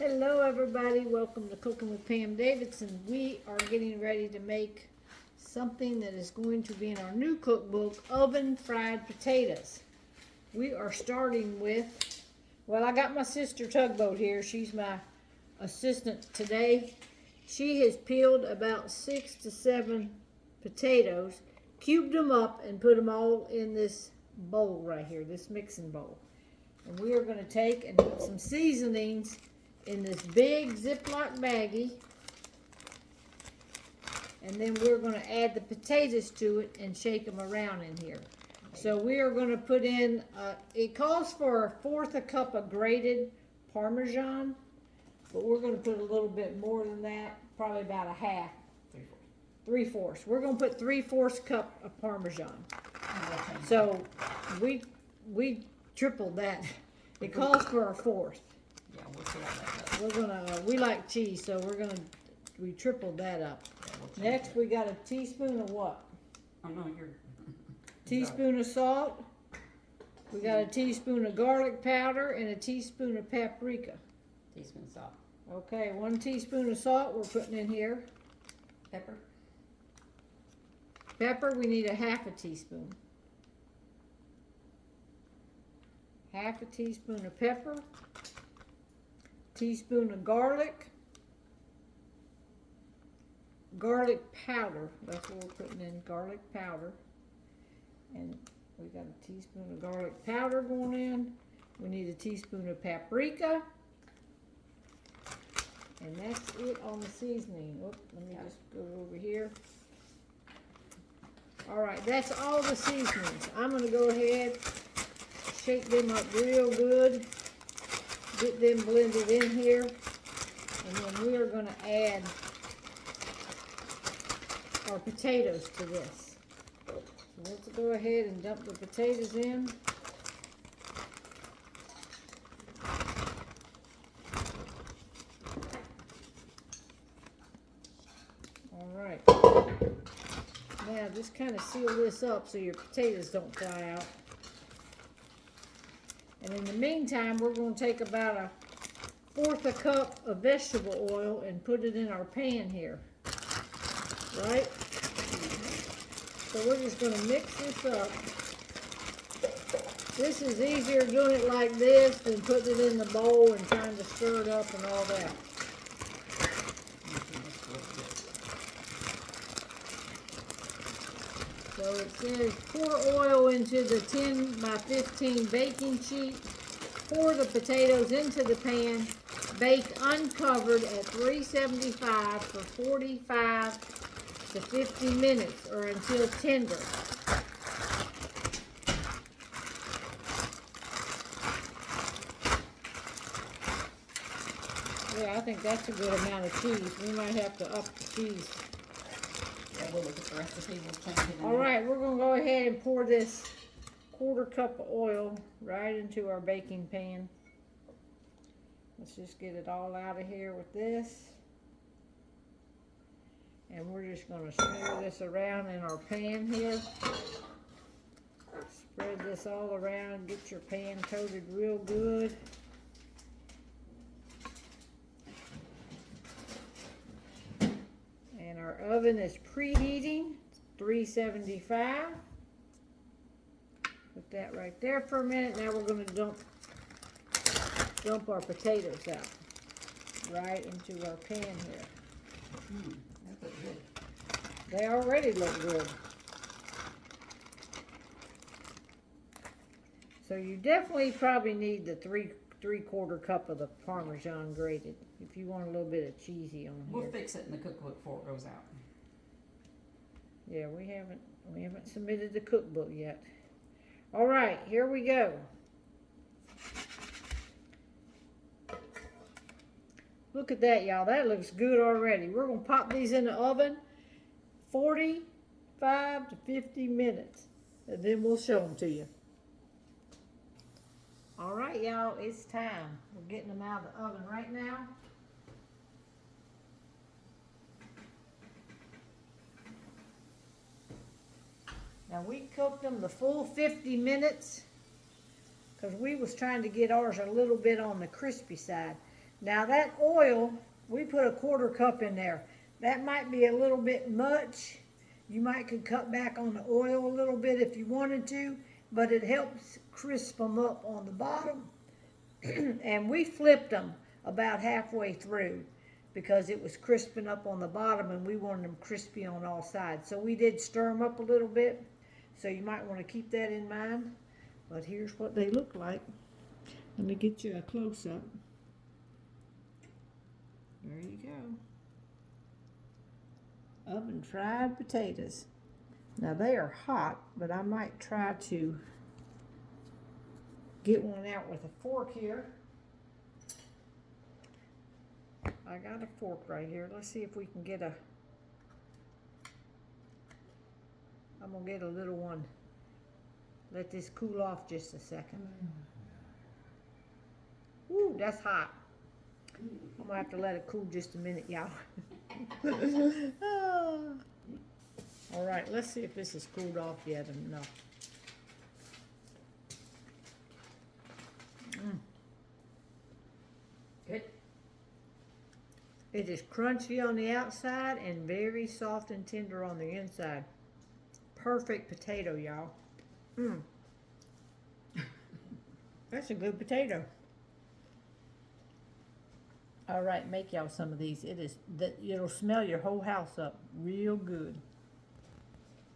Hello everybody, welcome to Cooking with Pam Davidson. We are getting ready to make something that is going to be in our new cookbook, oven fried potatoes. We are starting with, well, I got my sister Tugboat here. She's my assistant today. She has peeled about 6 to 7 potatoes, cubed them up and put them all in this bowl right here, this mixing bowl. And we are going to take and put some seasonings in this big Ziploc baggie, and then we're going to add the potatoes to it and shake them around in here. So we are going to put in, it calls for 1/4 a cup of grated Parmesan, but we're going to put a little bit more than that, probably about a half. 3/4. We're going to put 3/4 cup of Parmesan. So we tripled that. It calls for a 1/4. Yeah, we'll see how that goes. We're gonna, we like cheese, so we tripled that up. Yeah, we'll change Next, it. we got a teaspoon of what? Oh, no, you're. Teaspoon of salt. We got a teaspoon of garlic powder and a teaspoon of paprika. Teaspoon of salt. Okay, 1 teaspoon of salt we're putting in here. Pepper. Pepper, we need a 1/2 teaspoon. 1/2 teaspoon of pepper. Teaspoon of garlic. Garlic powder, that's what we're putting in, garlic powder. And we got a teaspoon of garlic powder going in. We need a teaspoon of paprika. And that's it on the seasoning. Oop, let me just go over here. All right, that's all the seasonings. I'm gonna go ahead, shake them up real good, get them blended in here, and then we are gonna add our potatoes to this. So let's go ahead and dump the potatoes in. All right. Now just kind of seal this up so your potatoes don't fly out. And in the meantime, we're going to take about a 1/4 a cup of vegetable oil and put it in our pan here. Right? So we're just going to mix this up. This is easier doing it like this than putting it in the bowl and trying to stir it up and all that. So it says pour oil into the 10 by 15 baking sheet. Pour the potatoes into the pan. Bake uncovered at 375 for 45 to 50 minutes or until tender. Yeah, I think that's a good amount of cheese. We might have to up the cheese. Yeah, we'll look at the recipe, we'll change it in All right, we're gonna go ahead and pour this 1/4 cup of oil right into our baking pan. Let's just get it all out of here with this. And we're just gonna smear this around in our pan here. Spread this all around, get your pan coated real good. And our oven is preheating, 375. Put that right there for a minute. Now we're going to dump our potatoes out right into our pan here. That looks good. They already look good. So you definitely probably need the 3/4 cup of the Parmesan grated if you want a little bit of cheesy on We'll here. fix it in the cookbook before it goes out. Yeah, we haven't submitted the cookbook yet. All right, here we go. Look at that, y'all. That looks good already. We're gonna pop these in the oven 45 to 50 minutes, and then we'll show them to you. All right, y'all, it's time. We're getting them out of the oven right now. Now we cooked them the full 50 minutes because we was trying to get ours a little bit on the crispy side. Now that oil, we put a 1/4 cup in there. That might be a little bit much. You might could cut back on the oil a little bit if you wanted to, but it helps crisp them up on the bottom. And we flipped them about halfway through because it was crisping up on the bottom and we wanted them crispy on all sides. So we did stir them up a little bit. So you might want to keep that in mind. But here's what they look like. Let me get you a close-up. There you go. Oven fried potatoes. Now they are hot, but I might try to get one out with a fork here. I got a fork right here. Let's see if we can get a, I'm gonna get a little one. Let this cool off just a second. Ooh, that's hot. I'm gonna have to let it cool just a minute, y'all. All right, let's see if this is cooled off yet or no. Good. It is crunchy on the outside and very soft and tender on the inside. Perfect potato, y'all. That's a good potato. All right, make y'all some of these. It'll smell your whole house up real good.